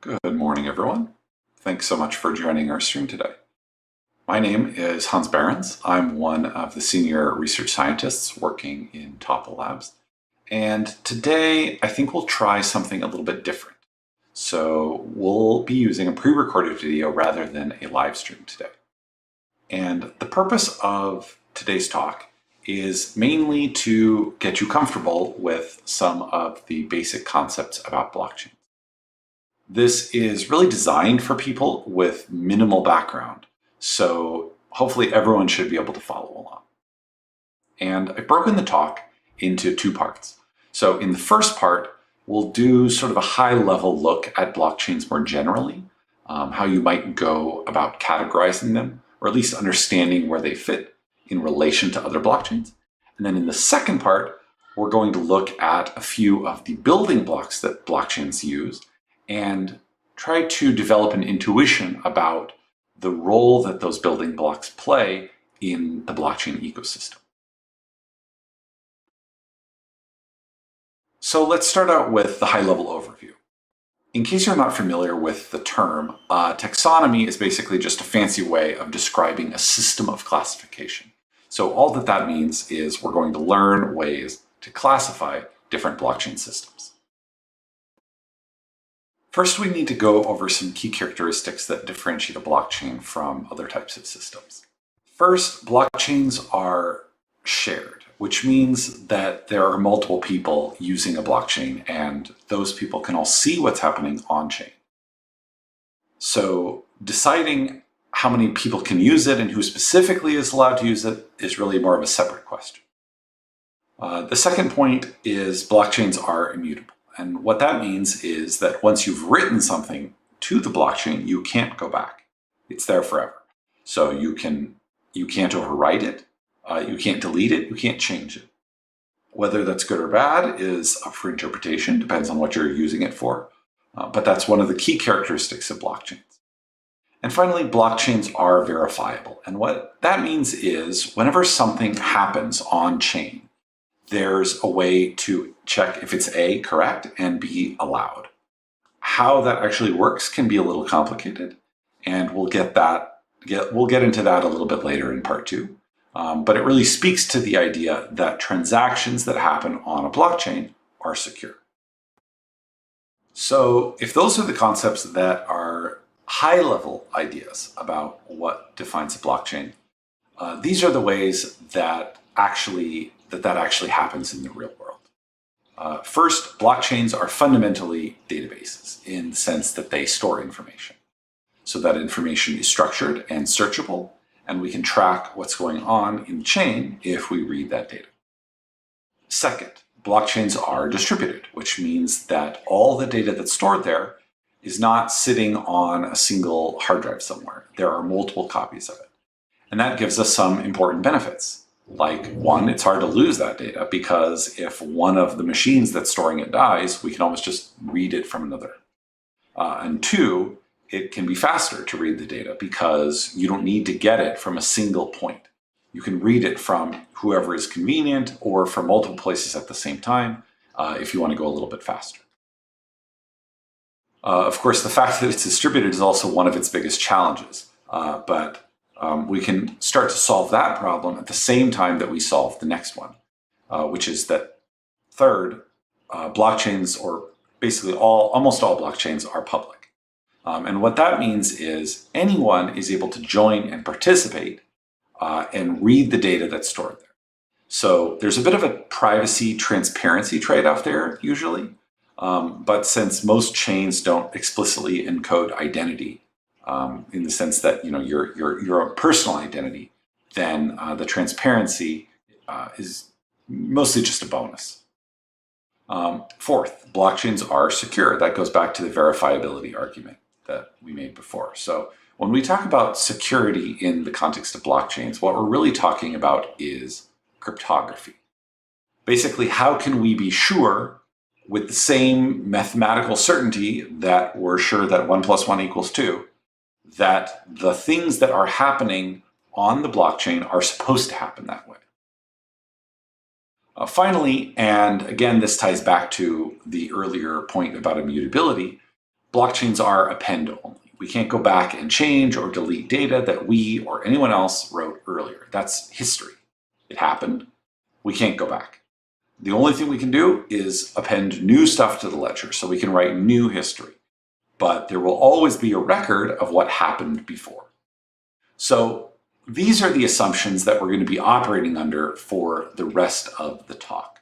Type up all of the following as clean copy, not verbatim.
Good morning, everyone. Thanks so much for joining our stream today. My name is Hans Behrens. I'm one of the senior research scientists working in Topple Labs. And today, I think we'll try something a little bit different. So we'll be using a pre-recorded video rather than a live stream today. And the purpose of today's talk is mainly to get you comfortable with some of the basic concepts about blockchain. This is really designed for people with minimal background, so hopefully everyone should be able to follow along. And I've broken the talk into two parts. So in the first part, we'll do sort of a high-level look at blockchains more generally, how you might go about categorizing them, or at least understanding where they fit in relation to other blockchains. And then in the second part, we're going to look at a few of the building blocks that blockchains use and try to develop an intuition about the role that those building blocks play in the blockchain ecosystem. So let's start out with the high-level overview. In case you're not familiar with the term, taxonomy is basically just a fancy way of describing a system of classification. So all that means is we're going to learn ways to classify different blockchain systems. First, we need to go over some key characteristics that differentiate a blockchain from other types of systems. First, blockchains are shared, which means that there are multiple people using a blockchain and those people can all see what's happening on-chain. So deciding how many people can use it and who specifically is allowed to use it is really more of a separate question. The second point is blockchains are immutable. And what that means is that once you've written something to the blockchain, you can't go back. It's there forever. So you can't overwrite it, you can't delete it, you can't change it. Whether that's good or bad is up for interpretation, depends on what you're using it for. But that's one of the key characteristics of blockchains. And finally, blockchains are verifiable. And what that means is whenever something happens on-chain, there's a way to check if it's A, correct, and B, allowed. How that actually works can be a little complicated, and we'll get into that a little bit later in part two. But it really speaks to the idea that transactions that happen on a blockchain are secure. So if those are the concepts that are high-level ideas about what defines a blockchain, these are the ways that actually happens in the real world. First, blockchains are fundamentally databases in the sense that they store information. So that information is structured and searchable, and we can track what's going on in the chain if we read that data. Second, blockchains are distributed, which means that all the data that's stored there is not sitting on a single hard drive somewhere. There are multiple copies of it. And that gives us some important benefits. Like one, it's hard to lose that data because if one of the machines that's storing it dies, we can almost just read it from another. And two, it can be faster to read the data because you don't need to get it from a single point. You can read it from whoever is convenient or from multiple places at the same time if you want to go a little bit faster. Of course, the fact that it's distributed is also one of its biggest challenges, but we can start to solve that problem at the same time that we solve the next one, which is that third, blockchains, or basically almost all blockchains, are public. And what that means is anyone is able to join and participate and read the data that's stored there. So there's a bit of a privacy transparency trade-off there usually, but since most chains don't explicitly encode identity, in the sense that your own personal identity, then the transparency is mostly just a bonus. Fourth, blockchains are secure. That goes back to the verifiability argument that we made before. So when we talk about security in the context of blockchains, what we're really talking about is cryptography. Basically, how can we be sure with the same mathematical certainty that we're sure that 1 + 1 = 2, that the things that are happening on the blockchain are supposed to happen that way. Finally, and again, this ties back to the earlier point about immutability, blockchains are append only. We can't go back and change or delete data that we or anyone else wrote earlier. That's history. It happened. We can't go back. The only thing we can do is append new stuff to the ledger, so we can write new history. But there will always be a record of what happened before. So these are the assumptions that we're going to be operating under for the rest of the talk.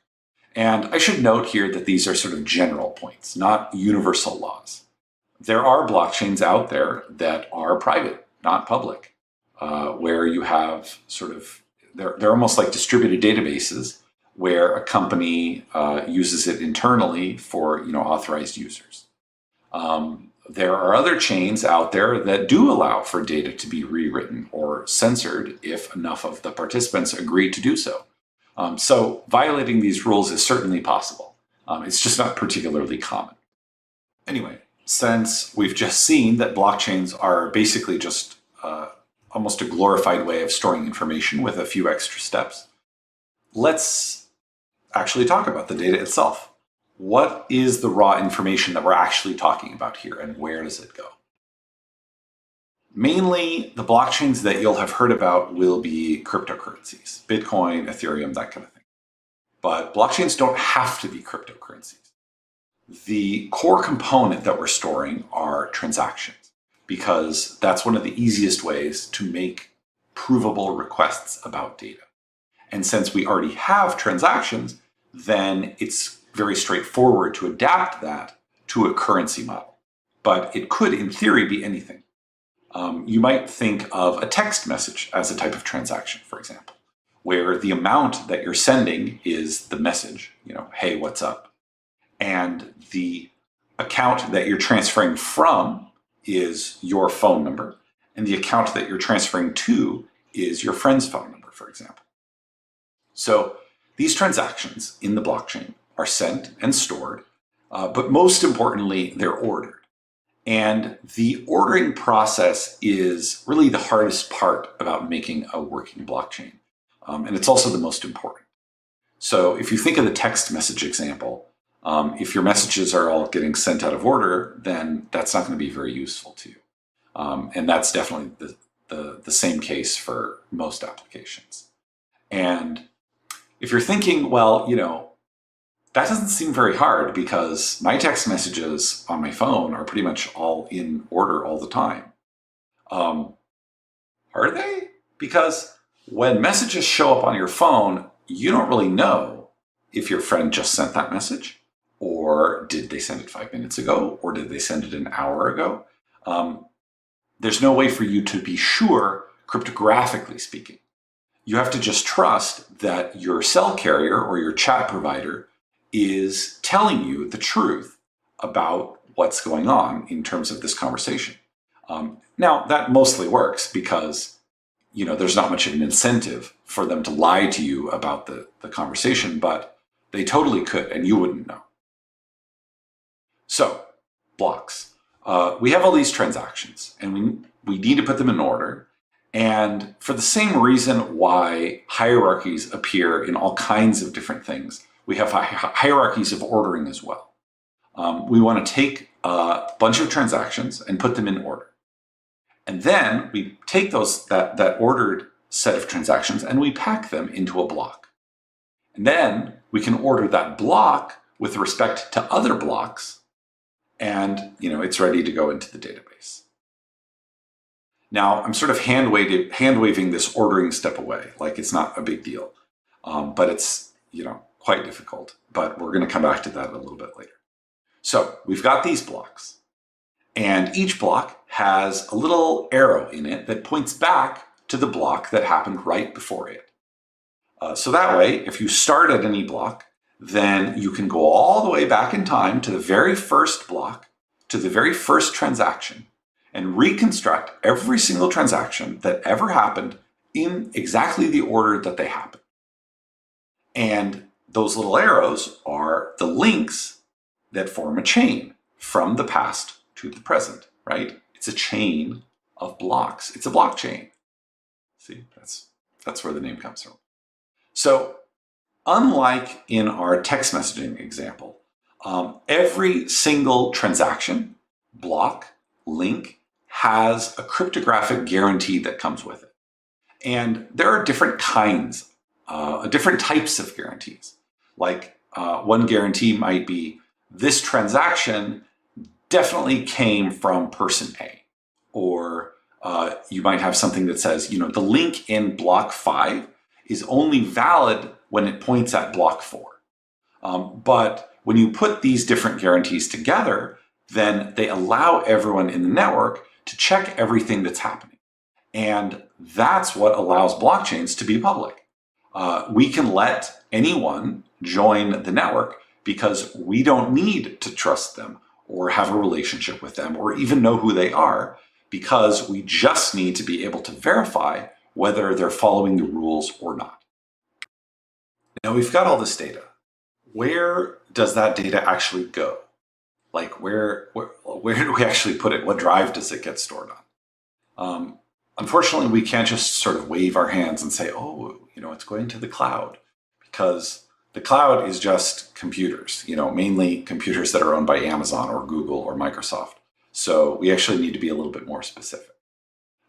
And I should note here that these are sort of general points, not universal laws. There are blockchains out there that are private, not public, where you have sort of, they're almost like distributed databases where a company uses it internally for authorized users. There are other chains out there that do allow for data to be rewritten or censored if enough of the participants agree to do so. So violating these rules is certainly possible. It's just not particularly common. Anyway, since we've just seen that blockchains are basically just almost a glorified way of storing information with a few extra steps, let's actually talk about the data itself. What is the raw information that we're actually talking about here, and where does it go? Mainly, the blockchains that you'll have heard about will be cryptocurrencies, Bitcoin, Ethereum, that kind of thing. But blockchains don't have to be cryptocurrencies. The core component that we're storing are transactions, because that's one of the easiest ways to make provable requests about data. And since we already have transactions, then it's very straightforward to adapt that to a currency model. But it could, in theory, be anything. You might think of a text message as a type of transaction, for example, where the amount that you're sending is the message, hey, what's up? And the account that you're transferring from is your phone number, and the account that you're transferring to is your friend's phone number, for example. So these transactions in the blockchain are sent and stored, but most importantly, they're ordered. And the ordering process is really the hardest part about making a working blockchain. And it's also the most important. So if you think of the text message example, if your messages are all getting sent out of order, then that's not going to be very useful to you. And that's definitely the same case for most applications. And if you're thinking, well, that doesn't seem very hard because my text messages on my phone are pretty much all in order all the time. Are they? Because when messages show up on your phone, you don't really know if your friend just sent that message, or did they send it 5 minutes ago, or did they send it an hour ago? There's no way for you to be sure, cryptographically speaking. You have to just trust that your cell carrier or your chat provider is telling you the truth about what's going on in terms of this conversation. Now, that mostly works because there's not much of an incentive for them to lie to you about the conversation, but they totally could, and you wouldn't know. So, blocks. We have all these transactions, and we need to put them in order. And for the same reason why hierarchies appear in all kinds of different things, we have hierarchies of ordering as well. We want to take a bunch of transactions and put them in order. And then we take that ordered set of transactions and we pack them into a block. And then we can order that block with respect to other blocks, and it's ready to go into the database. Now, I'm sort of hand-waving this ordering step away, like it's not a big deal, but it's quite difficult. But we're going to come back to that a little bit later. So we've got these blocks, and each block has a little arrow in it that points back to the block that happened right before it. So that way, if you start at any block, then you can go all the way back in time to the very first block, to the very first transaction, and reconstruct every single transaction that ever happened in exactly the order that they happened. And those little arrows are the links that form a chain from the past to the present, right? It's a chain of blocks. It's a blockchain. See, that's where the name comes from. So, unlike in our text messaging example, every single transaction block, link, has a cryptographic guarantee that comes with it. And there are different kinds, different types of guarantees. Like one guarantee might be, this transaction definitely came from person A. Or you might have something that says, the link in block 5 is only valid when it points at block 4. But when you put these different guarantees together, then they allow everyone in the network to check everything that's happening. And that's what allows blockchains to be public. We can let anyone join the network because we don't need to trust them or have a relationship with them or even know who they are, because we just need to be able to verify whether they're following the rules or not. Now we've got all this data. Where does that data actually go? Like where do we actually put it? What drive does it get stored on? Unfortunately, we can't just sort of wave our hands and say, oh, it's going to the cloud, because the cloud is just computers, mainly computers that are owned by Amazon or Google or Microsoft. So we actually need to be a little bit more specific.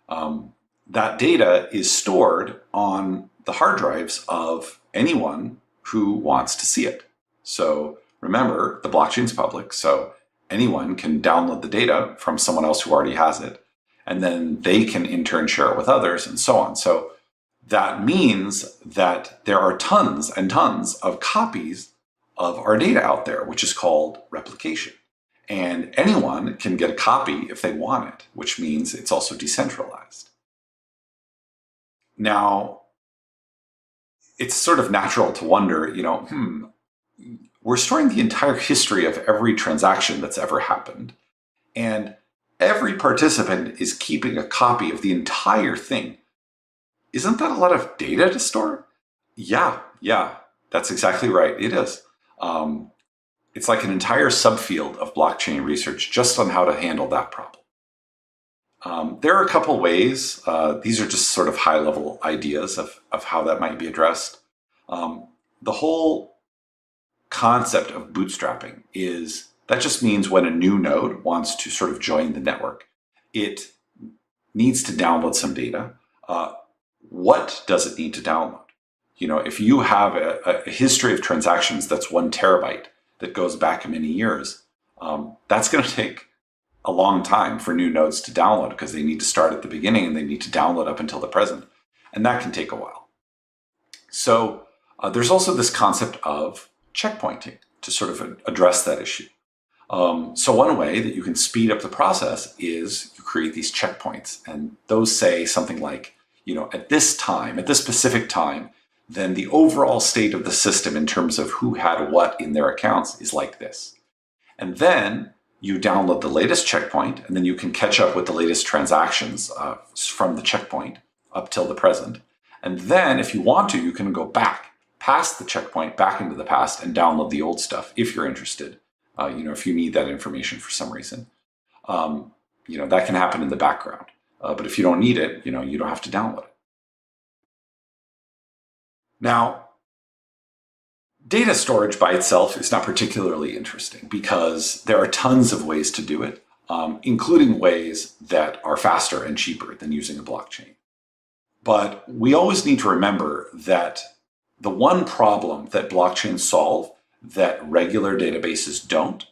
That data is stored on the hard drives of anyone who wants to see it. So remember, the blockchain's public, so anyone can download the data from someone else who already has it, and then they can in turn share it with others and so on. So that means that there are tons and tons of copies of our data out there, which is called replication. And anyone can get a copy if they want it, which means it's also decentralized. Now, it's sort of natural to wonder, we're storing the entire history of every transaction that's ever happened, and every participant is keeping a copy of the entire thing. Isn't that a lot of data to store? Yeah, that's exactly right. It is. It's like an entire subfield of blockchain research just on how to handle that problem. There are a couple ways. These are just sort of high-level ideas of how that might be addressed. The whole concept of bootstrapping is that just means when a new node wants to sort of join the network, it needs to download some data. What does it need to download? If you have a history of transactions that's 1 terabyte that goes back many years, that's going to take a long time for new nodes to download, because they need to start at the beginning and they need to download up until the present. And that can take a while. So there's also this concept of checkpointing to sort of address that issue. So one way that you can speed up the process is you create these checkpoints, and those say something like, at this time, at this specific time, then the overall state of the system in terms of who had what in their accounts is like this. And then you download the latest checkpoint, and then you can catch up with the latest transactions from the checkpoint up till the present. And then if you want to, you can go back past the checkpoint, back into the past, and download the old stuff if you're interested. If you need that information for some reason. That can happen in the background. But if you don't need it, you don't have to download it. Now, data storage by itself is not particularly interesting because there are tons of ways to do it, including ways that are faster and cheaper than using a blockchain. But we always need to remember that the one problem that blockchains solve that regular databases don't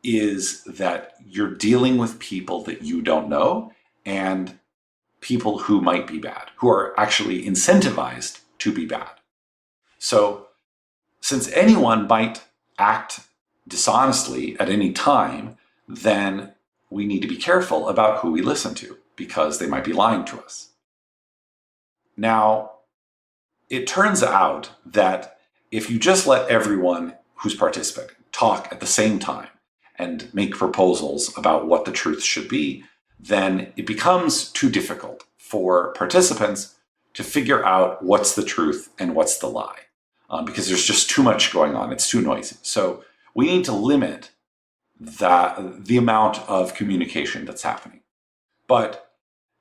is that you're dealing with people that you don't know and people who might be bad, who are actually incentivized to be bad. So since anyone might act dishonestly at any time, then we need to be careful about who we listen to, because they might be lying to us. Now, it turns out that if you just let everyone who's participating talk at the same time and make proposals about what the truth should be, then it becomes too difficult for participants to figure out what's the truth and what's the lie, because there's just too much going on. It's too noisy. So we need to limit the amount of communication that's happening. But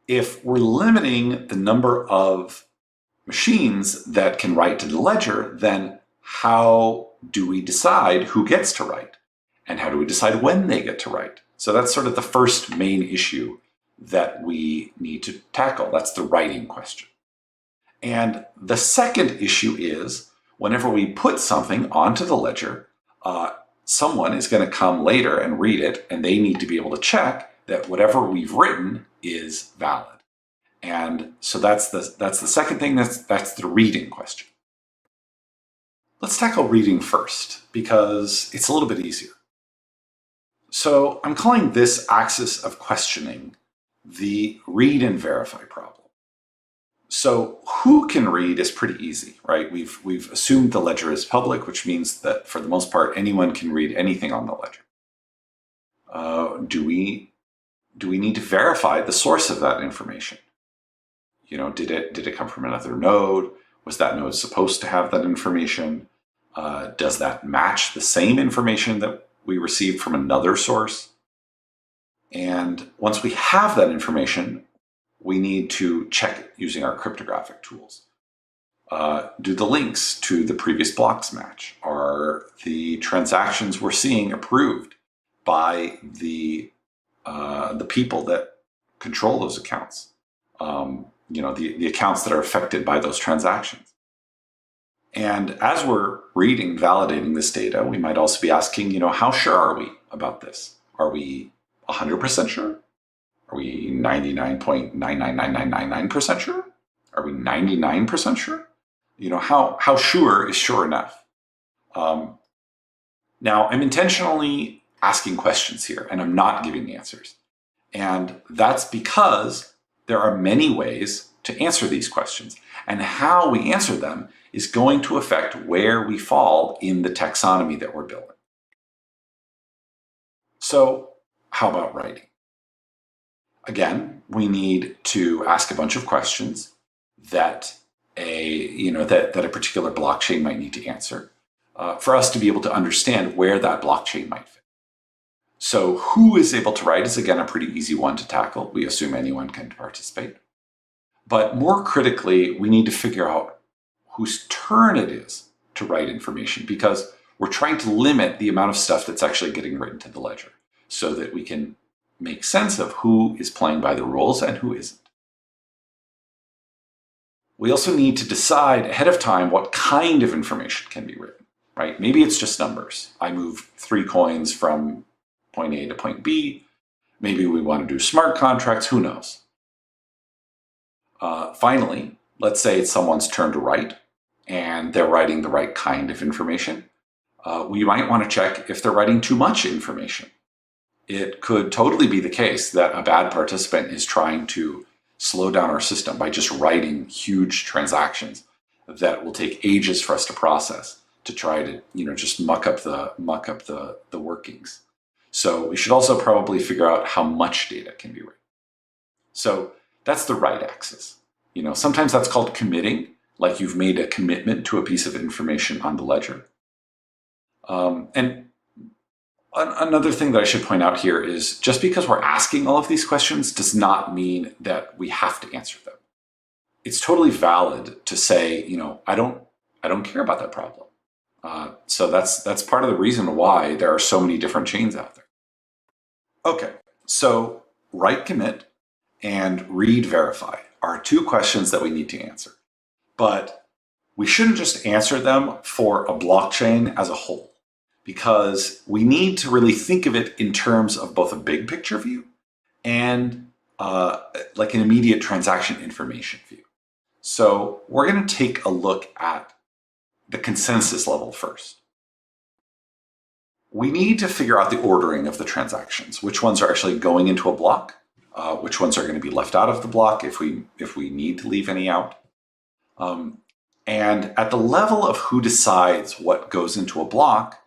if we're limiting the number of machines that can write to the ledger, then how do we decide who gets to write? And how do we decide when they get to write? So that's sort of the first main issue that we need to tackle. That's the writing question. And the second issue is whenever we put something onto the ledger, someone is going to come later and read it, and they need to be able to check that whatever we've written is valid. And so that's the second thing, that's the reading question. Let's tackle reading first, because it's a little bit easier. So I'm calling this axis of questioning the read and verify problem. So who can read is pretty easy, right? We've assumed the ledger is public, which means that for the most part, anyone can read anything on the ledger. Do we need to verify the source of that information? Did it come from another node? Was that node supposed to have that information? Does that match the same information that we received from another source? And once we have that information, we need to check it using our cryptographic tools. Do the links to the previous blocks match? Are the transactions we're seeing approved by the people that control those accounts? The accounts that are affected by those transactions. And as we're reading and validating this data, we might also be asking, how sure are we about this? Are we 100% sure? Are we 99.99999% sure? Are we 99% sure? How sure is sure enough? Now, I'm intentionally asking questions here, and I'm not giving answers. And that's because there are many ways to answer these questions, and how we answer them is going to affect where we fall in the taxonomy that we're building. So how about writing? Again, we need to ask a bunch of questions that a particular blockchain might need to answer for us to be able to understand where that blockchain might fit. So who is able to write is, again, a pretty easy one to tackle. We assume anyone can participate. But more critically, we need to figure out whose turn it is to write information, because we're trying to limit the amount of stuff that's actually getting written to the ledger so that we can make sense of who is playing by the rules and who isn't. We also need to decide ahead of time what kind of information can be written, right? Maybe it's just numbers. I move 3 coins from point A to point B. Maybe we want to do smart contracts, who knows? Finally, let's say it's someone's turn to write and they're writing the right kind of information. We might want to check if they're writing too much information. It could totally be the case that a bad participant is trying to slow down our system by just writing huge transactions that will take ages for us to process to try to, just muck up the workings. So we should also probably figure out how much data can be written. So that's the write axis. Sometimes that's called committing, like you've made a commitment to a piece of information on the ledger. And another thing that I should point out here is just because we're asking all of these questions does not mean that we have to answer them. It's totally valid to say, I don't care about that problem. So that's part of the reason why there are so many different chains out there. Okay, so write commit and read verify are 2 questions that we need to answer. But we shouldn't just answer them for a blockchain as a whole, because we need to really think of it in terms of both a big picture view and like an immediate transaction information view. So we're going to take a look at the consensus level first. We need to figure out the ordering of the transactions, which ones are actually going into a block, which ones are going to be left out of the block if we need to leave any out. And at the level of who decides what goes into a block,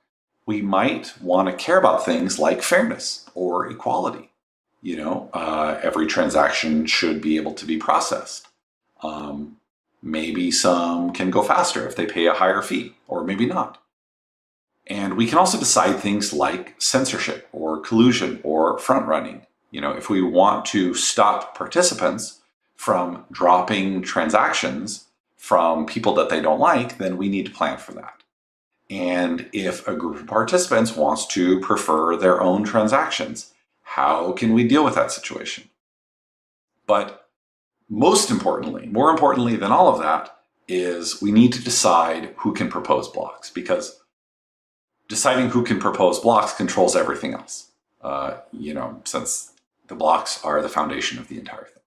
we might want to care about things like fairness or equality. Every transaction should be able to be processed. Maybe some can go faster if they pay a higher fee, or maybe not. And we can also decide things like censorship or collusion or front running. If we want to stop participants from dropping transactions from people that they don't like, then we need to plan for that. And if a group of participants wants to prefer their own transactions, How can we deal with that situation? But most importantly, more importantly than all of that, is we need to decide who can propose blocks, because deciding who can propose blocks controls everything else, since the blocks are the foundation of the entire thing.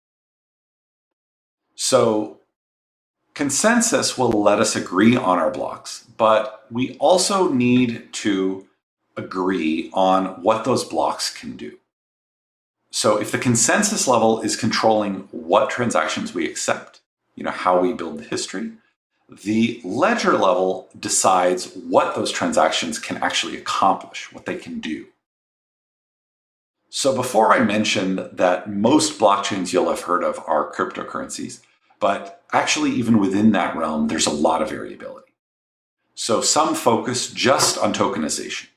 So consensus will let us agree on our blocks, but we also need to agree on what those blocks can do. So if the consensus level is controlling what transactions we accept, how we build the history, the ledger level decides what those transactions can actually accomplish, what they can do. So before I mentioned that most blockchains you'll have heard of are cryptocurrencies, but actually even within that realm, there's a lot of variability. So some focus just on tokenization,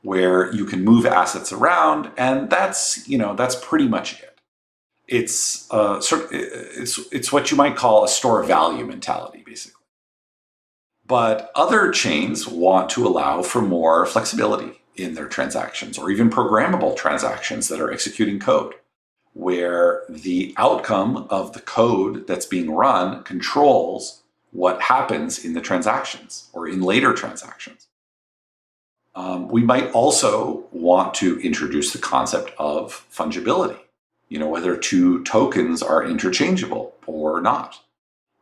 where you can move assets around, and that's pretty much it. It's it's what you might call a store value mentality, basically. But other chains want to allow for more flexibility in their transactions, or even programmable transactions that are executing code, where the outcome of the code that's being run controls what happens in the transactions or in later transactions. We might also want to introduce the concept of fungibility, whether two tokens are interchangeable or not.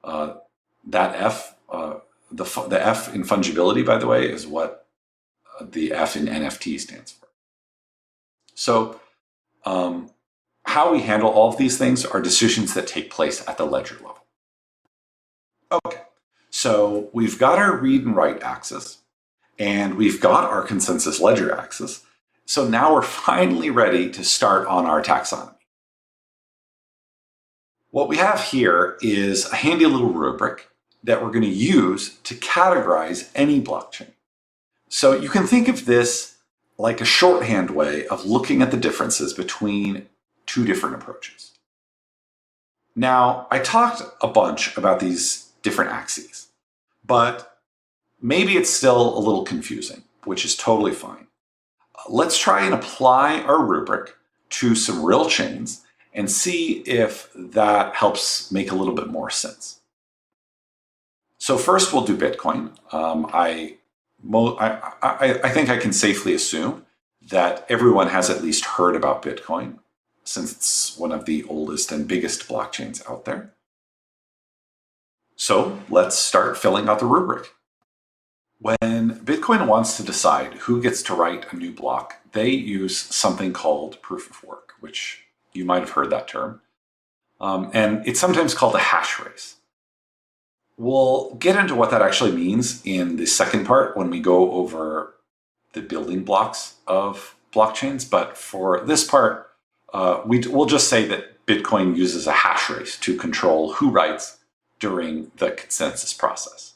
That F, the F in fungibility, by the way, is what the F in NFT stands for. So how we handle all of these things are decisions that take place at the ledger level. Okay, so we've got our read and write axis, and we've got our consensus ledger axis. So now we're finally ready to start on our taxonomy. What we have here is a handy little rubric that we're going to use to categorize any blockchain. So you can think of this like a shorthand way of looking at the differences between two different approaches. Now, I talked a bunch about these different axes, but maybe it's still a little confusing, which is totally fine. Let's try and apply our rubric to some real chains and see if that helps make a little bit more sense. So first we'll do Bitcoin. I think I can safely assume that everyone has at least heard about Bitcoin, since it's one of the oldest and biggest blockchains out there. So let's start filling out the rubric. When Bitcoin wants to decide who gets to write a new block, they use something called proof of work, which you might have heard that term. And it's sometimes called a hash race. We'll get into what that actually means in the second part when we go over the building blocks of blockchains. But for this part, we'll just say that Bitcoin uses a hash race to control who writes during the consensus process.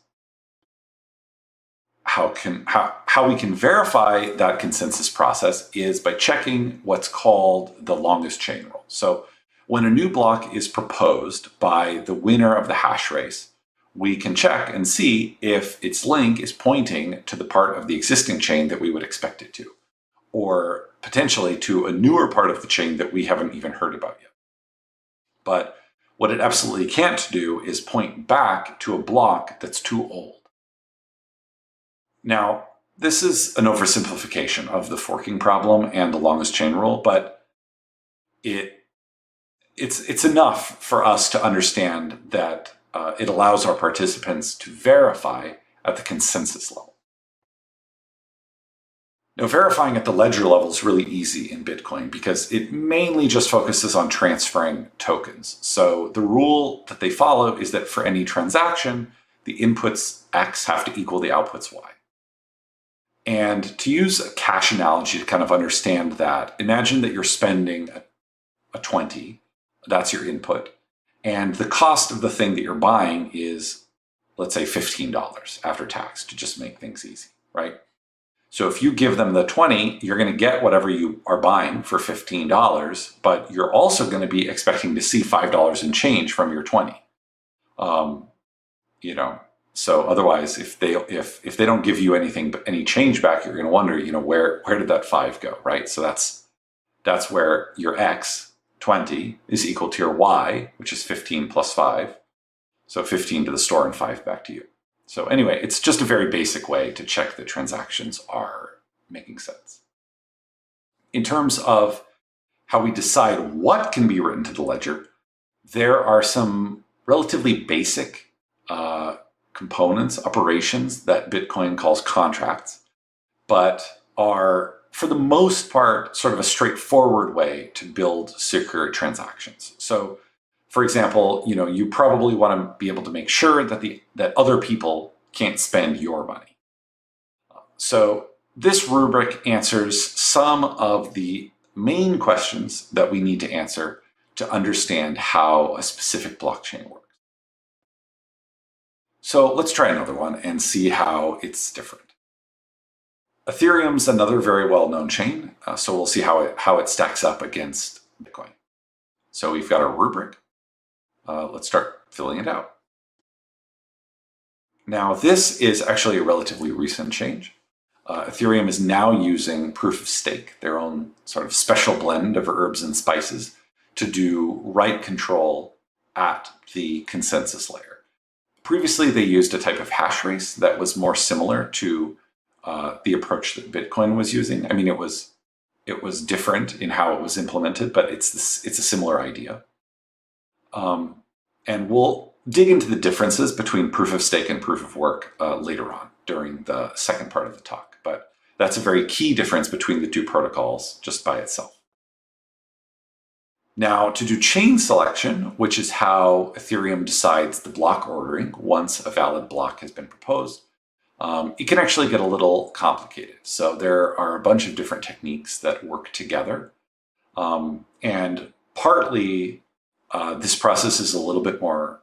How we can verify that consensus process is by checking what's called the longest chain rule. So when a new block is proposed by the winner of the hash race, we can check and see if its link is pointing to the part of the existing chain that we would expect it to, or potentially to a newer part of the chain that we haven't even heard about yet. But what it absolutely can't do is point back to a block that's too old. Now, this is an oversimplification of the forking problem and the longest chain rule, but it's enough for us to understand that it allows our participants to verify at the consensus level. Now, verifying at the ledger level is really easy in Bitcoin because it mainly just focuses on transferring tokens. So the rule that they follow is that for any transaction, the inputs X have to equal the outputs Y. And to use a cash analogy to kind of understand that, imagine that you're spending a 20, that's your input, and the cost of the thing that you're buying is, let's say, $15 after tax, to just make things easy, right? So if you give them the 20, you're going to get whatever you are buying for $15, but you're also going to be expecting to see $5 in change from your 20. So otherwise, if they don't give you anything but any change back, you're going to wonder, where did that 5 go, right? So that's That's where your x, 20, is equal to your y, which is 15 plus 5. So 15 to the store and 5 back to you. So anyway, it's just a very basic way to check that transactions are making sense. In terms of how we decide what can be written to the ledger, there are some relatively basic components, operations that Bitcoin calls contracts, but are, for the most part, sort of a straightforward way to build secure transactions. So, for example, you probably want to be able to make sure that other people can't spend your money. So this rubric answers some of the main questions that we need to answer to understand how a specific blockchain works. So let's try another one and see how it's different. Ethereum's another very well-known chain, so we'll see how it stacks up against Bitcoin. So we've got our rubric. Let's start filling it out. Now, this is actually a relatively recent change. Ethereum is now using proof of stake, their own sort of special blend of herbs and spices, to do write control at the consensus layer. Previously, they used a type of hash race that was more similar to the approach that Bitcoin was using. I mean, it was different in how it was implemented, but it's a similar idea. And we'll dig into the differences between proof of stake and proof of work later on during the second part of the talk. But that's a very key difference between the two protocols just by itself. Now, to do chain selection, which is how Ethereum decides the block ordering once a valid block has been proposed, it can actually get a little complicated. So there are a bunch of different techniques that work together. And partly, this process is a little bit more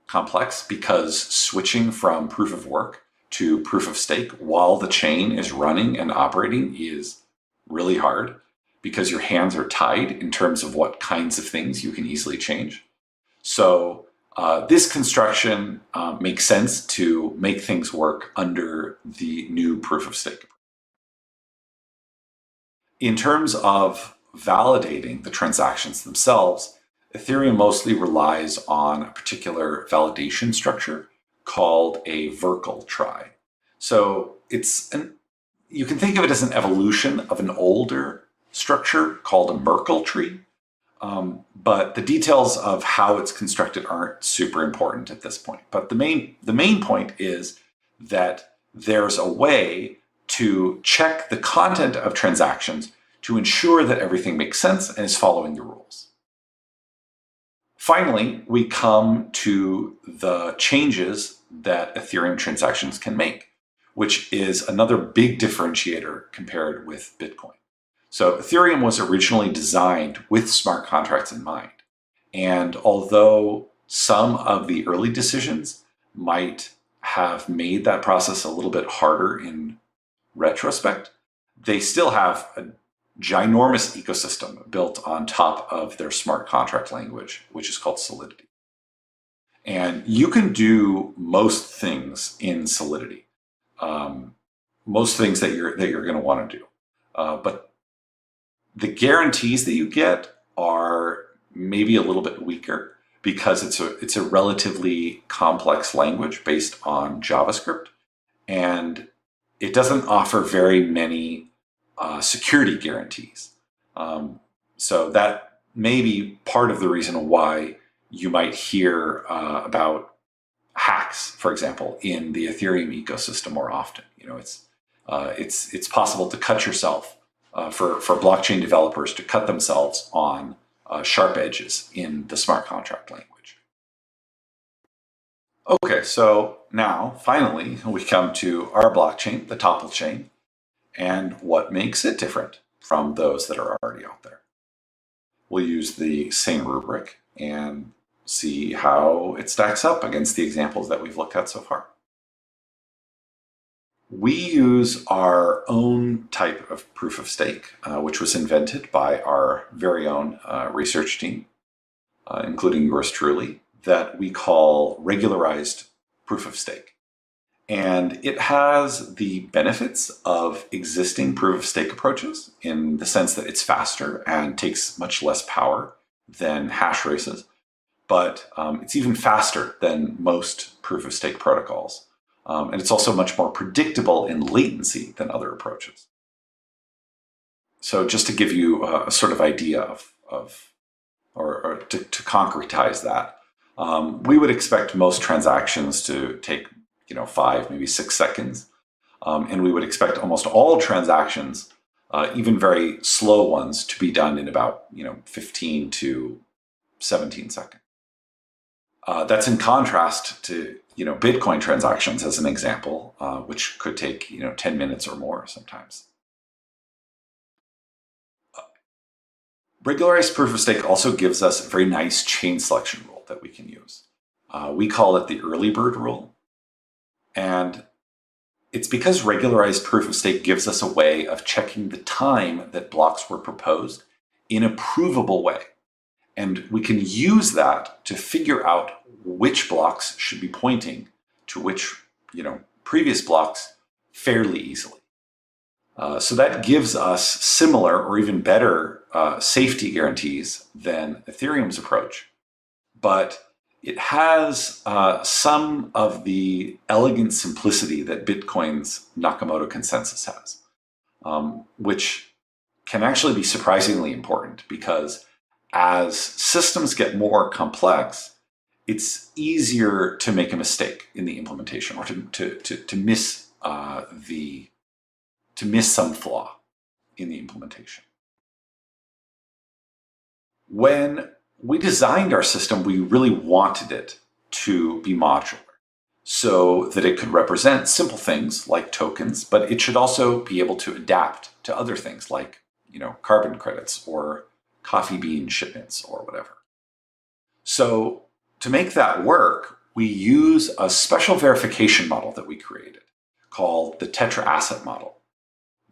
complex because switching from proof of work to proof of stake while the chain is running and operating is really hard because your hands are tied in terms of what kinds of things you can easily change. So this construction makes sense to make things work under the new proof of stake. In terms of validating the transactions themselves, Ethereum mostly relies on a particular validation structure called a Verkle trie. So you can think of it as an evolution of an older structure called a Merkle tree. But the details of how it's constructed aren't super important at this point. But the main point is that there's a way to check the content of transactions to ensure that everything makes sense and is following the rules. Finally, we come to the changes that Ethereum transactions can make, which is another big differentiator compared with Bitcoin. So Ethereum was originally designed with smart contracts in mind. And although some of the early decisions might have made that process a little bit harder in retrospect, they still have a ginormous ecosystem built on top of their smart contract language, which is called Solidity. And you can do most things in Solidity, most things that you're going to want to do. But the guarantees that you get are maybe a little bit weaker because it's a relatively complex language based on JavaScript, and it doesn't offer very many security guarantees. So that may be part of the reason why you might hear about hacks, for example, in the Ethereum ecosystem more often. It's possible to cut yourself. For blockchain developers to cut themselves on sharp edges in the smart contract language. Okay, so now, finally, we come to our blockchain, the Topple chain, and what makes it different from those that are already out there. We'll use the same rubric and see how it stacks up against the examples that we've looked at so far. We use our own type of proof of stake, which was invented by our very own research team, including yours truly, that we call regularized proof of stake. And it has the benefits of existing proof-of-stake approaches in the sense that it's faster and takes much less power than hash races. But it's even faster than most proof-of-stake protocols. And it's also much more predictable in latency than other approaches. So just to give you a sort of idea or to concretize that, we would expect most transactions to take 5, maybe 6 seconds. And we would expect almost all transactions, even very slow ones, to be done in about 15 to 17 seconds. That's in contrast to Bitcoin transactions, as an example, which could take 10 minutes or more sometimes. Regularized proof of stake also gives us a very nice chain selection rule that we can use. We call it the early bird rule. And it's because regularized proof of stake gives us a way of checking the time that blocks were proposed in a provable way. And we can use that to figure out which blocks should be pointing to which previous blocks fairly easily. So that gives us similar or even better safety guarantees than Ethereum's approach. But it has some of the elegant simplicity that Bitcoin's Nakamoto consensus has, which can actually be surprisingly important because as systems get more complex, it's easier to make a mistake in the implementation or to miss some flaw in the implementation. When we designed our system, we really wanted it to be modular so that it could represent simple things like tokens, but it should also be able to adapt to other things like carbon credits or coffee bean shipments or whatever. So to make that work, we use a special verification model that we created called the tetra-asset model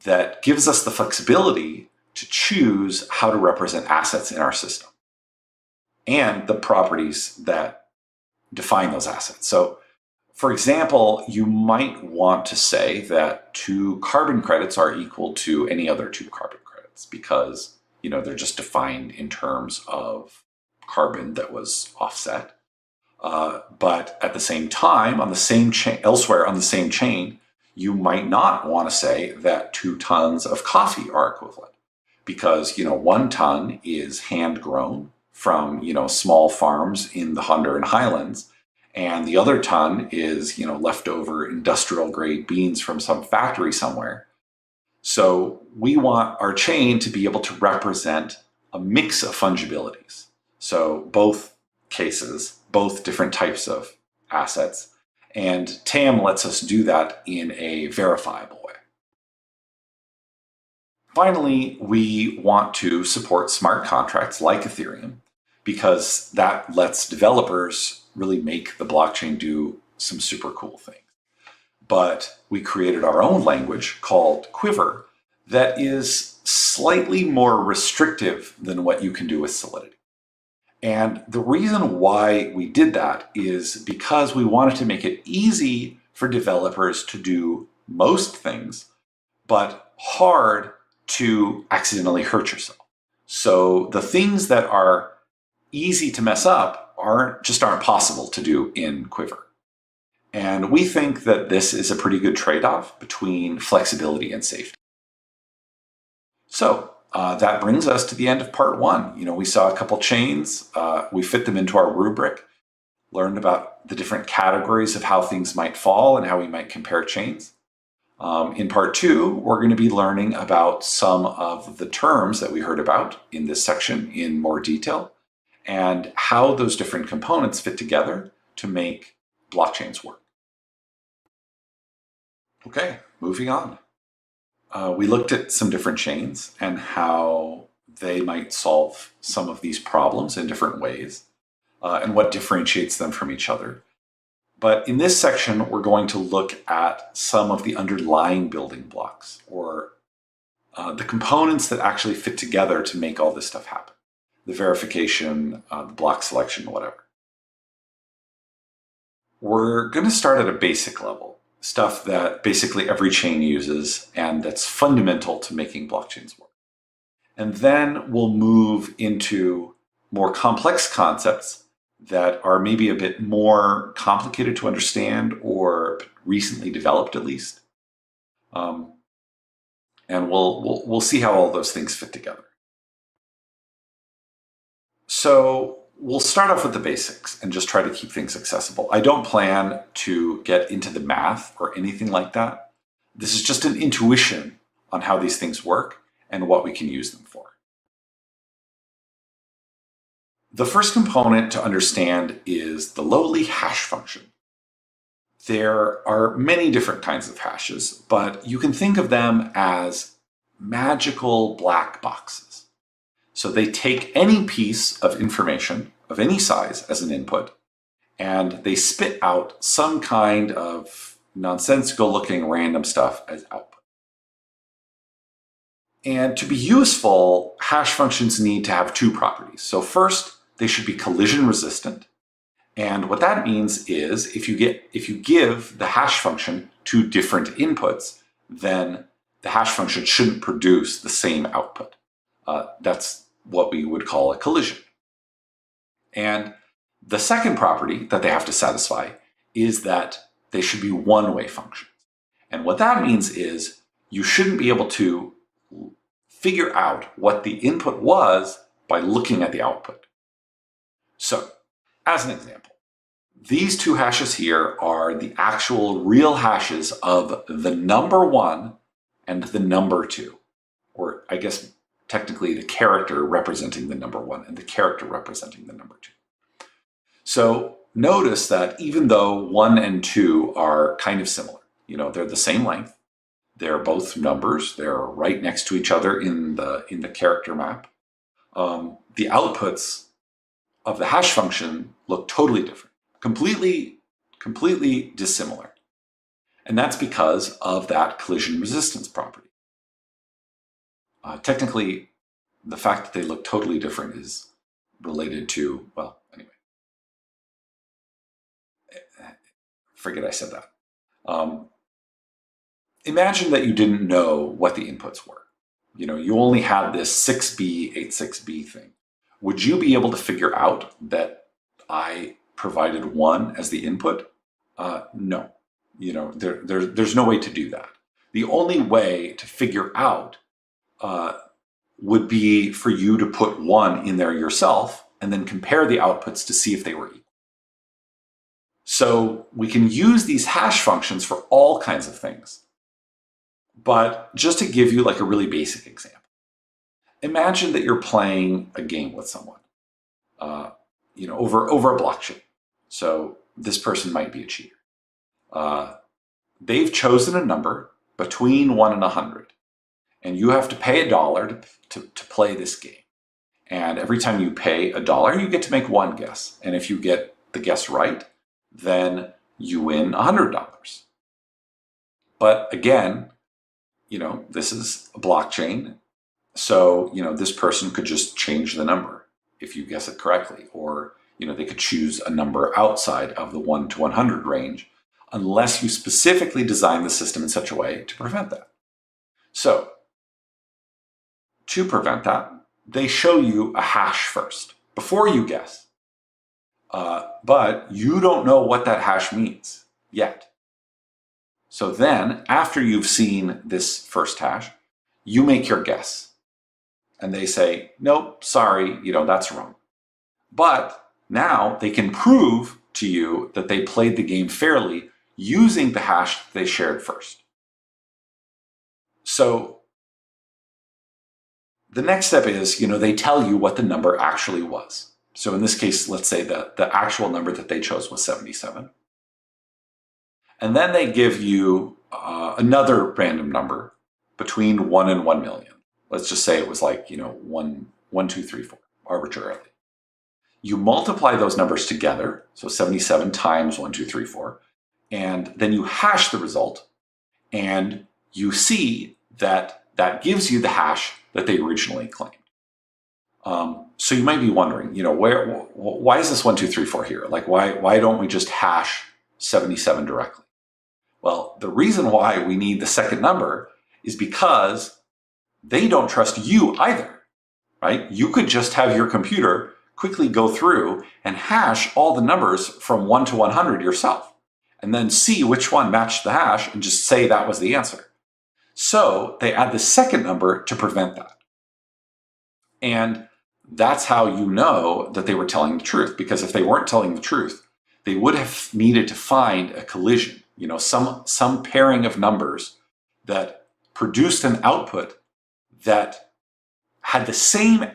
that gives us the flexibility to choose how to represent assets in our system and the properties that define those assets. So, for example, you might want to say that 2 carbon credits are equal to any other 2 carbon credits because they're just defined in terms of carbon that was offset. But at the same time, on the same chain, elsewhere on the same chain, you might not want to say that 2 tons of coffee are equivalent because 1 ton is hand grown from small farms in the Honduran highlands, and the other ton is leftover industrial grade beans from some factory somewhere. So we want our chain to be able to represent a mix of fungibilities. So both cases, both different types of assets, and TAM lets us do that in a verifiable way. Finally, we want to support smart contracts like Ethereum because that lets developers really make the blockchain do some super cool things. But we created our own language called Quiver that is slightly more restrictive than what you can do with Solidity. And the reason why we did that is because we wanted to make it easy for developers to do most things, but hard to accidentally hurt yourself. So the things that are easy to mess up aren't possible to do in Quiver. And we think that this is a pretty good trade-off between flexibility and safety. So that brings us to the end of part 1. We saw a couple chains, we fit them into our rubric, learned about the different categories of how things might fall and how we might compare chains. In part 2, we're going to be learning about some of the terms that we heard about in this section in more detail and how those different components fit together to make blockchains work. Okay, moving on. We looked at some different chains and how they might solve some of these problems in different ways and what differentiates them from each other. But in this section, we're going to look at some of the underlying building blocks or the components that actually fit together to make all this stuff happen. The verification, the block selection, whatever. We're going to start at a basic level stuff that basically every chain uses and that's fundamental to making blockchains work. And then we'll move into more complex concepts that are maybe a bit more complicated to understand or recently developed at least. And we'll see how all those things fit together. So we'll start off with the basics and just try to keep things accessible. I don't plan to get into the math or anything like that. This is just an intuition on how these things work and what we can use them for. The first component to understand is the lowly hash function. There are many different kinds of hashes, but you can think of them as magical black boxes. So they take any piece of information of any size as an input, and they spit out some kind of nonsensical looking random stuff as output. And to be useful, hash functions need to have two properties. So first, they should be collision resistant. And what that means is if you give the hash function two different inputs, then the hash function shouldn't produce the same output. That's what we would call a collision. And the second property that they have to satisfy is that they should be one-way functions. And what that means is you shouldn't be able to figure out what the input was by looking at the output. So, as an example, these two hashes here are the actual real hashes of the number 1 and the number 2, or I guess technically the character representing the number 1 and the character representing the number 2. So notice that even though 1 and 2 are kind of similar, they're the same length, they're both numbers, they're right next to each other in the character map, the outputs of the hash function look totally different, completely dissimilar. And that's because of that collision resistance property. Technically, the fact that they look totally different is related to, well, anyway. Forget I said that. Imagine that you didn't know what the inputs were. You only had this 6B, 86B thing. Would you be able to figure out that I provided 1 as the input? No. There's no way to do that. The only way to figure out would be for you to put 1 in there yourself and then compare the outputs to see if they were equal. So we can use these hash functions for all kinds of things. But just to give you like a really basic example, imagine that you're playing a game with someone, over a blockchain. So this person might be a cheater. They've chosen a number between 1 and 100, and you have to pay $1 to play this game. And every time you pay $1, you get to make one guess. And if you get the guess right, then you win $100. But again, this is a blockchain. So, this person could just change the number if you guess it correctly, or, they could choose a number outside of the 1 to 100 range, unless you specifically design the system in such a way to prevent that. So, to prevent that, they show you a hash first, before you guess. But you don't know what that hash means yet. So then, after you've seen this first hash, you make your guess. And they say, nope, sorry, that's wrong. But now they can prove to you that they played the game fairly using the hash they shared first. So the next step is, they tell you what the number actually was. So in this case, let's say that the actual number that they chose was 77. And then they give you another random number between 1 and 1 million. Let's just say it was like, 1, 2, 3, 4, arbitrarily. You multiply those numbers together, so 77 times 1, 2, 3, 4, and then you hash the result, and you see that that gives you the hash that they originally claimed. So you might be wondering, why is this 1, 2, 3, 4 here? Like, why don't we just hash 77 directly? Well, the reason why we need the second number is because they don't trust you either, right? You could just have your computer quickly go through and hash all the numbers from 1 to 100 yourself, and then see which one matched the hash and just say that was the answer. So they add the second number to prevent that. And that's how you know that they were telling the truth, because if they weren't telling the truth, they would have needed to find a collision, some pairing of numbers that produced an output that had the same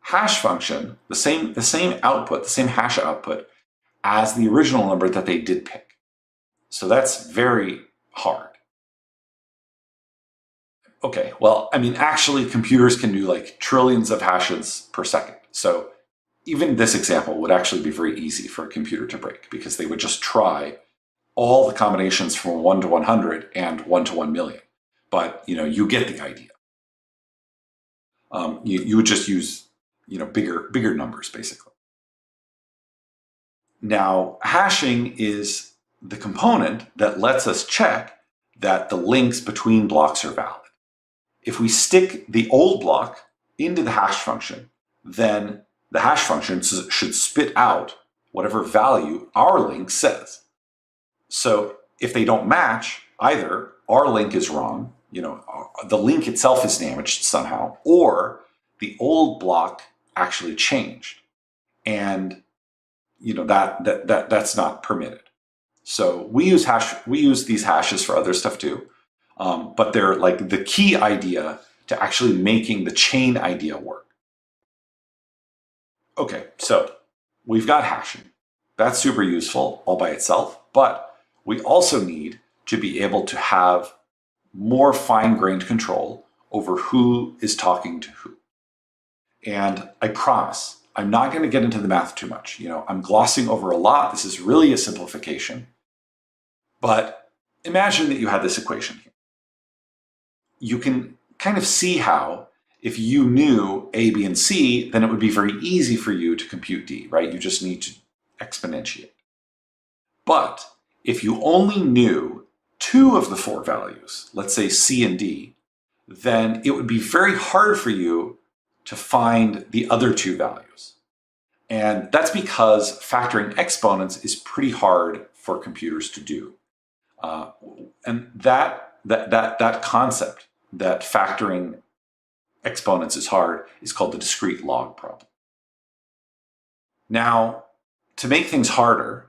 hash function, the same output, the same hash output as the original number that they did pick. So that's very hard. Okay, well, I mean, actually computers can do like trillions of hashes per second. So even this example would actually be very easy for a computer to break, because they would just try all the combinations from 1 to 100 and 1 to 1 million. But you get the idea. You would just use bigger numbers basically. Now, hashing is the component that lets us check that the links between blocks are valid. If we stick the old block into the hash function, then the hash function should spit out whatever value our link says. So if they don't match, either our link is wrong, the link itself is damaged somehow, or the old block actually changed, and that's not permitted. So we use these hashes for other stuff too, but they're like the key idea to actually making the chain idea work. Okay, so we've got hashing. That's super useful all by itself, but we also need to be able to have more fine-grained control over who is talking to who. And I promise, I'm not going to get into the math too much. I'm glossing over a lot. This is really a simplification. But imagine that you had this equation here. You can kind of see how, if you knew A, B, and C, then it would be very easy for you to compute D, right? You just need to exponentiate. But if you only knew 2 of the 4 values, let's say C and D, then it would be very hard for you to find the other 2 values. And that's because factoring exponents is pretty hard for computers to do. And that concept, that factoring exponents is hard, is called the discrete log problem. Now, to make things harder,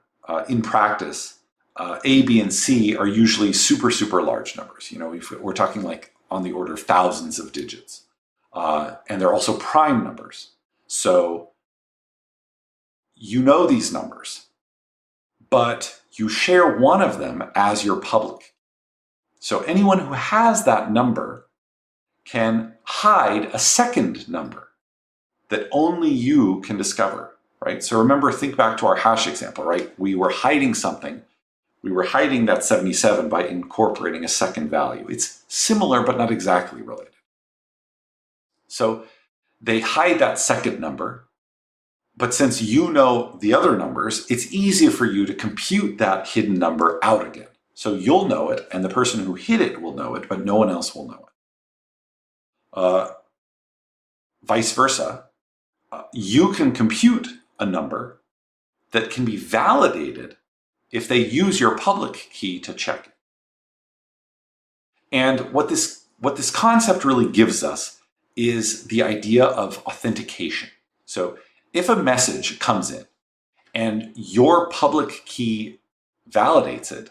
in practice, A, B, and C are usually super large numbers. We're talking like on the order of thousands of digits. And they're also prime numbers. So you know these numbers, but you share one of them as your public. So anyone who has that number can hide a second number that only you can discover, right? So remember, think back to our hash example, right? We were hiding something. We were hiding that 77 by incorporating a second value. It's similar, but not exactly related. So they hide that second number, but since you know the other numbers, it's easier for you to compute that hidden number out again. So you'll know it, and the person who hid it will know it, but no one else will know it. Vice versa, you can compute a number that can be validated if they use your public key to check it. And what this concept really gives us is the idea of authentication. So if a message comes in and your public key validates it,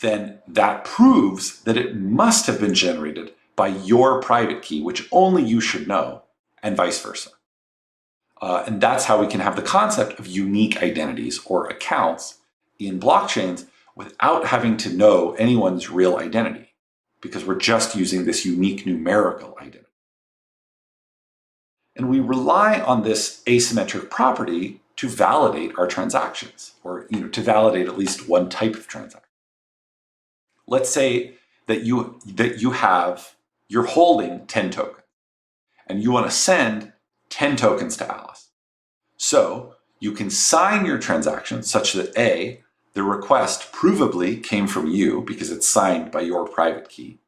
then that proves that it must have been generated by your private key, which only you should know, and vice versa. And that's how we can have the concept of unique identities or accounts in blockchains without having to know anyone's real identity, because we're just using this unique numerical identity. And we rely on this asymmetric property to validate our transactions, or to validate at least one type of transaction. Let's say that you're holding 10 tokens, and you want to send 10 tokens to Alice. So you can sign your transaction such that A, the request provably came from you because it's signed by your private key.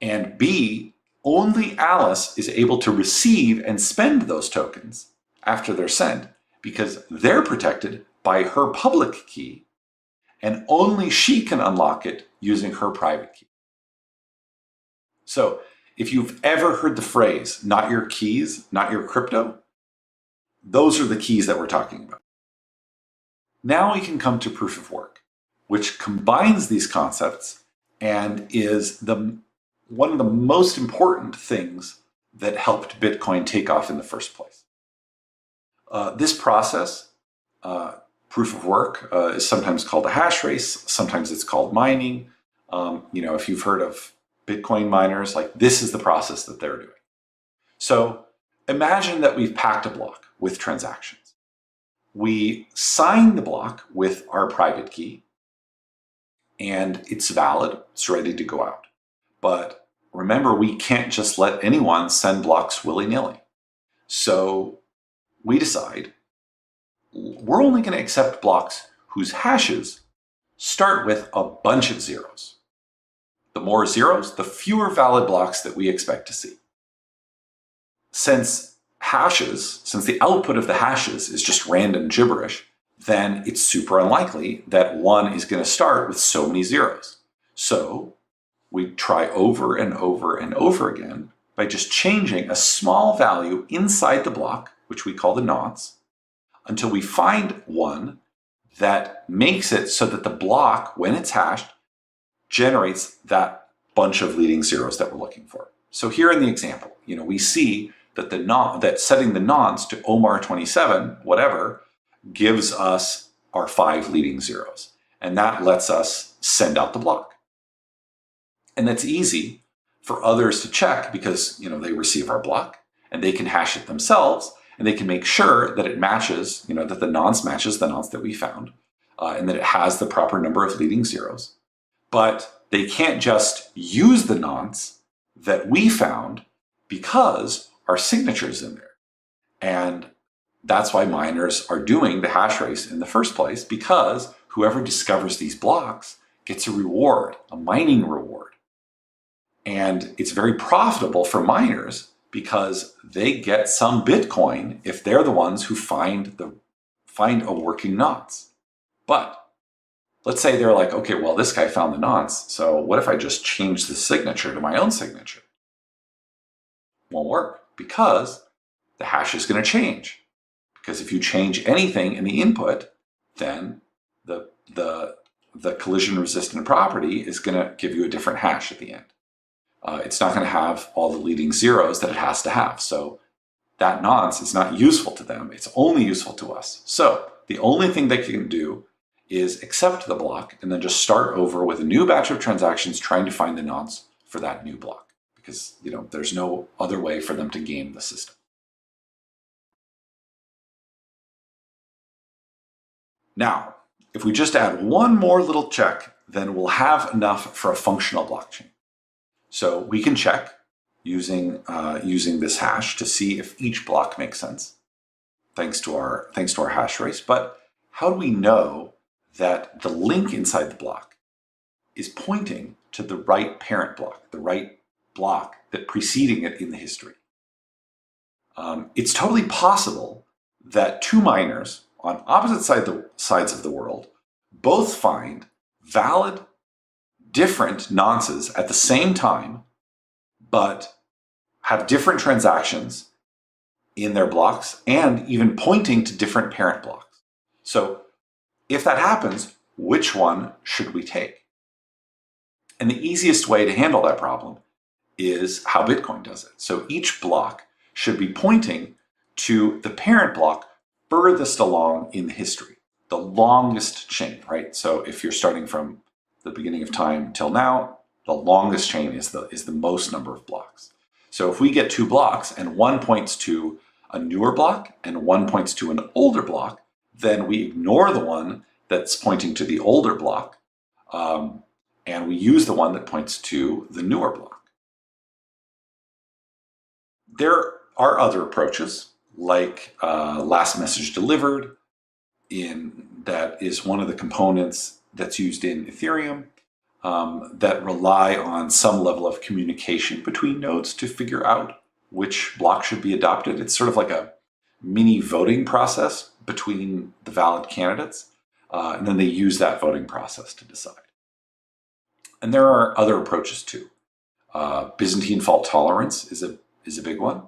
And B, only Alice is able to receive and spend those tokens after they're sent because they're protected by her public key, and only she can unlock it using her private key. So if you've ever heard the phrase, not your keys, not your crypto, those are the keys that we're talking about. Now we can come to proof of work, which combines these concepts and is one of the most important things that helped Bitcoin take off in the first place. This process, proof of work, is sometimes called a hash race. Sometimes it's called mining. If you've heard of Bitcoin miners, like this is the process that they're doing. So imagine that we've packed a block with transactions. We sign the block with our private key, and it's valid, it's ready to go out. But remember, we can't just let anyone send blocks willy-nilly. So we decide we're only going to accept blocks whose hashes start with a bunch of zeros. The more zeros, the fewer valid blocks that we expect to see. Since the output of the hashes is just random gibberish, then it's super unlikely that one is going to start with so many zeros. So we try over and over and over again by just changing a small value inside the block, which we call the nonce, until we find one that makes it so that the block, when it's hashed, generates that bunch of leading zeros that we're looking for. So here in the example, we see that that setting the nonce to Omar27, whatever, gives us our 5 leading zeros. And that lets us send out the block. And that's easy for others to check because they receive our block and they can hash it themselves, and they can make sure that it matches, that the nonce matches the nonce that we found, and that it has the proper number of leading zeros. But they can't just use the nonce that we found because our signature is in there. And that's why miners are doing the hash race in the first place, because whoever discovers these blocks gets a reward, a mining reward. And it's very profitable for miners because they get some Bitcoin if they're the ones who find a working nonce. But let's say they're like, okay, well, this guy found the nonce, so what if I just change the signature to my own signature? Won't work because the hash is going to change. Because if you change anything in the input, then the collision-resistant property is going to give you a different hash at the end. It's not going to have all the leading zeros that it has to have. So that nonce is not useful to them. It's only useful to us. So the only thing they can do is accept the block and then just start over with a new batch of transactions trying to find the nonce for that new block. Because there's no other way for them to game the system. Now, if we just add one more little check, then we'll have enough for a functional blockchain. So we can check using this hash to see if each block makes sense, thanks to our hash race. But how do we know that the link inside the block is pointing to the right parent block, the right block that preceding it in the history? It's totally possible that two miners on opposite sides of the world both find valid, different nonces at the same time, but have different transactions in their blocks and even pointing to different parent blocks. So if that happens, which one should we take? And the easiest way to handle that problem is how Bitcoin does it. So each block should be pointing to the parent block furthest along in the history, the longest chain, right? So if you're starting from the beginning of time till now, the longest chain is the most number of blocks. So if we get two blocks and one points to a newer block and one points to an older block, then we ignore the one that's pointing to the older block, and we use the one that points to the newer block. There are other approaches, like last message delivered, in that is one of the components that's used in Ethereum that rely on some level of communication between nodes to figure out which block should be adopted. It's sort of like a mini voting process between the valid candidates, and then they use that voting process to decide. And there are other approaches too. Byzantine fault tolerance is a big one.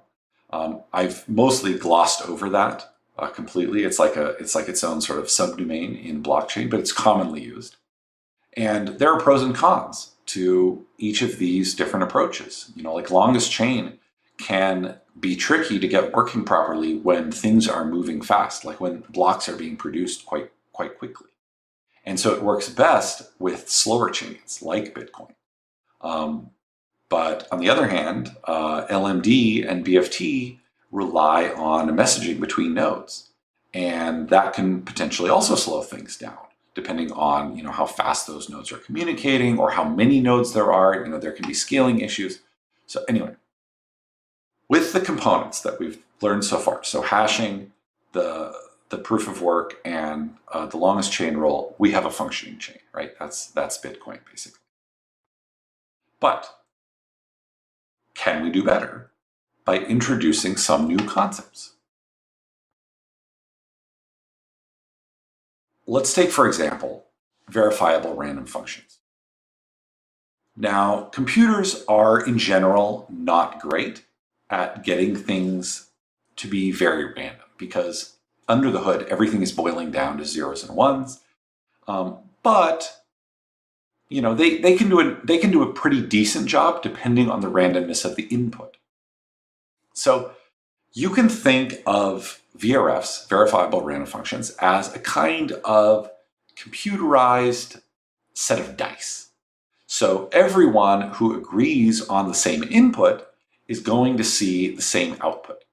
I've mostly glossed over that completely. It's like its own sort of subdomain in blockchain, but it's commonly used. And there are pros and cons to each of these different approaches. Like longest chain can be tricky to get working properly when things are moving fast, like when blocks are being produced quite quickly. And so it works best with slower chains like Bitcoin. But on the other hand, LMD and BFT rely on messaging between nodes. And that can potentially also slow things down, depending on how fast those nodes are communicating or how many nodes there are. There can be scaling issues. So anyway, with the components that we've learned so far, so hashing, the proof of work, and the longest chain rule, we have a functioning chain, right? That's Bitcoin, basically. But can we do better by introducing some new concepts? Let's take, for example, verifiable random functions. Now, computers are, in general, not great at getting things to be very random because under the hood, everything is boiling down to zeros and ones. But they can do a pretty decent job depending on the randomness of the input. So you can think of VRFs, verifiable random functions, as a kind of computerized set of dice. So everyone who agrees on the same input is going to see the same output.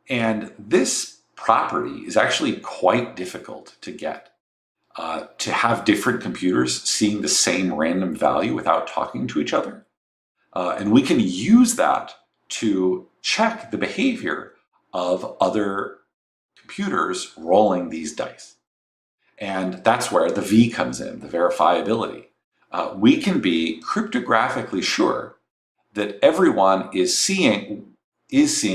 And this property is actually quite difficult to get. To have different computers seeing the same random value without talking to each other. And we can use that to check the behavior of other computers rolling these dice. And that's where the V comes in, the verifiability. We can be cryptographically sure that everyone is seeing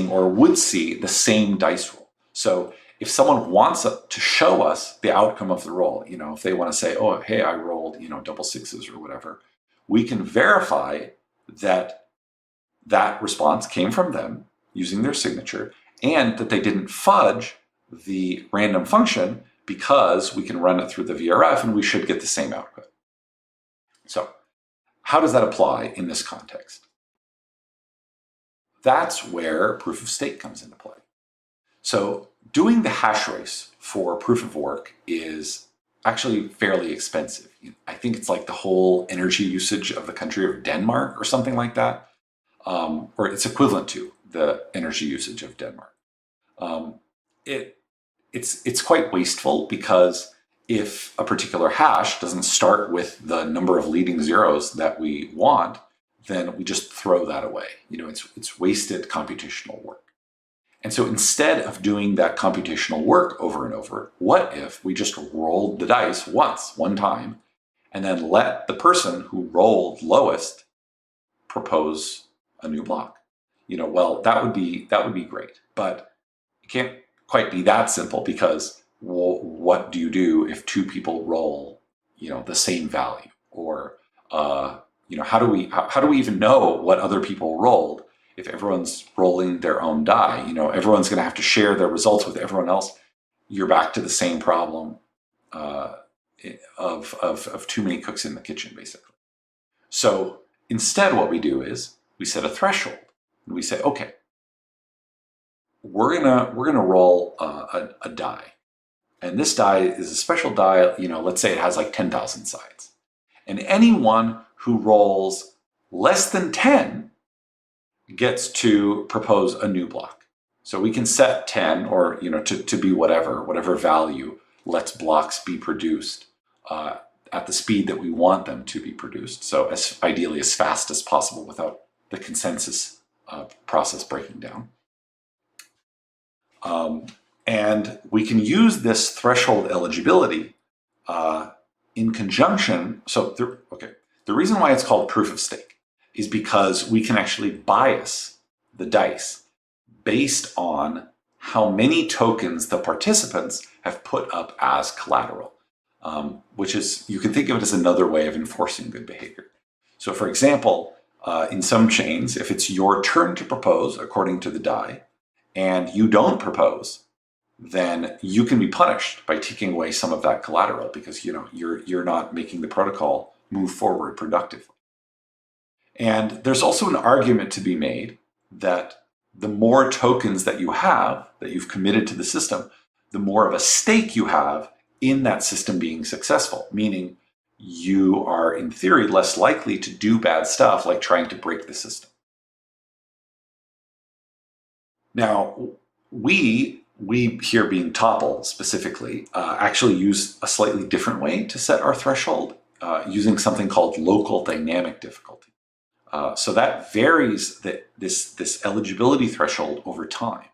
or would see the same dice roll. So if someone wants to show us the outcome of the roll, if they want to say, oh, hey, I rolled, double sixes or whatever, we can verify that that response came from them using their signature and that they didn't fudge the random function because we can run it through the VRF and we should get the same output. So how does that apply in this context? That's where proof of stake comes into play. So doing the hash race for proof of work is actually fairly expensive. I think it's like the whole energy usage of the country of Denmark or something like that, or it's equivalent to the energy usage of Denmark. It's quite wasteful because if a particular hash doesn't start with the number of leading zeros that we want, then we just throw that away. It's wasted computational work. And so instead of doing that computational work over and over, what if we just rolled the dice one time, and then let the person who rolled lowest propose a new block? Well, that would be great, but it can't quite be that simple because what do you do if two people roll, the same value? Or how do we even know what other people rolled if everyone's rolling their own die? Everyone's going to have to share their results with everyone else. You're back to the same problem of too many cooks in the kitchen, basically. So instead, what we do is we set a threshold, and we say, okay, we're gonna roll a die, and this die is a special die. Let's say it has like 10,000 sides, and anyone who rolls less than 10 gets to propose a new block. So we can set 10 or to be whatever value lets blocks be produced at the speed that we want them to be produced. So ideally as fast as possible without the consensus process breaking down. And we can use this threshold eligibility in conjunction. So, the reason why it's called proof of stake is because we can actually bias the dice based on how many tokens the participants have put up as collateral, which is, you can think of it as another way of enforcing good behavior. So for example, in some chains, if it's your turn to propose according to the die, and you don't propose, then you can be punished by taking away some of that collateral because you're not making the protocol move forward productively. And there's also an argument to be made that the more tokens that you have, that you've committed to the system, the more of a stake you have in that system being successful, meaning you are, in theory, less likely to do bad stuff like trying to break the system. Now, we here being Topple specifically, actually use a slightly different way to set our threshold using something called local dynamic difficulty. So that varies this eligibility threshold over time.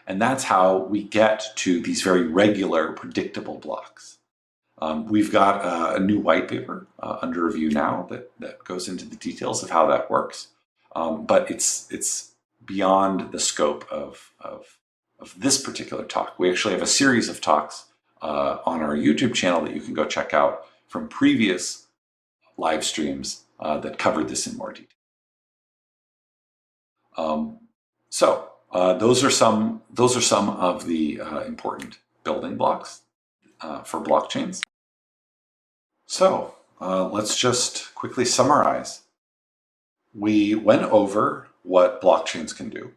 And that's how we get to these very regular, predictable blocks. We've got a new white paper under review now that goes into the details of how that works. But it's beyond the scope of this particular talk. We actually have a series of talks on our YouTube channel that you can go check out from previous live streams that covered this in more detail. Those are some of the important building blocks for blockchains. So let's just quickly summarize. We went over what blockchains can do.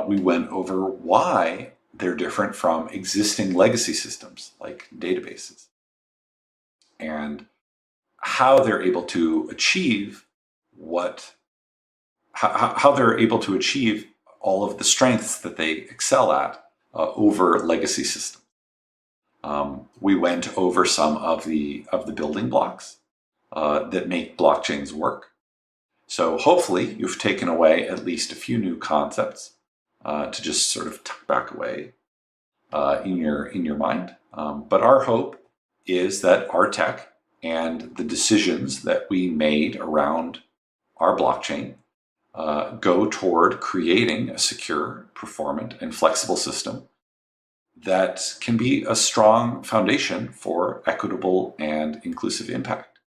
We went over why they're different from existing legacy systems like databases, and how they're able to achieve how they're able to achieve all of the strengths that they excel at over legacy systems. We went over some of the building blocks that make blockchains work. So hopefully you've taken away at least a few new concepts to just sort of tuck back away in your mind. But our hope is that our tech and the decisions that we made around our blockchain go toward creating a secure, performant, and flexible system that can be a strong foundation for equitable and inclusive impact.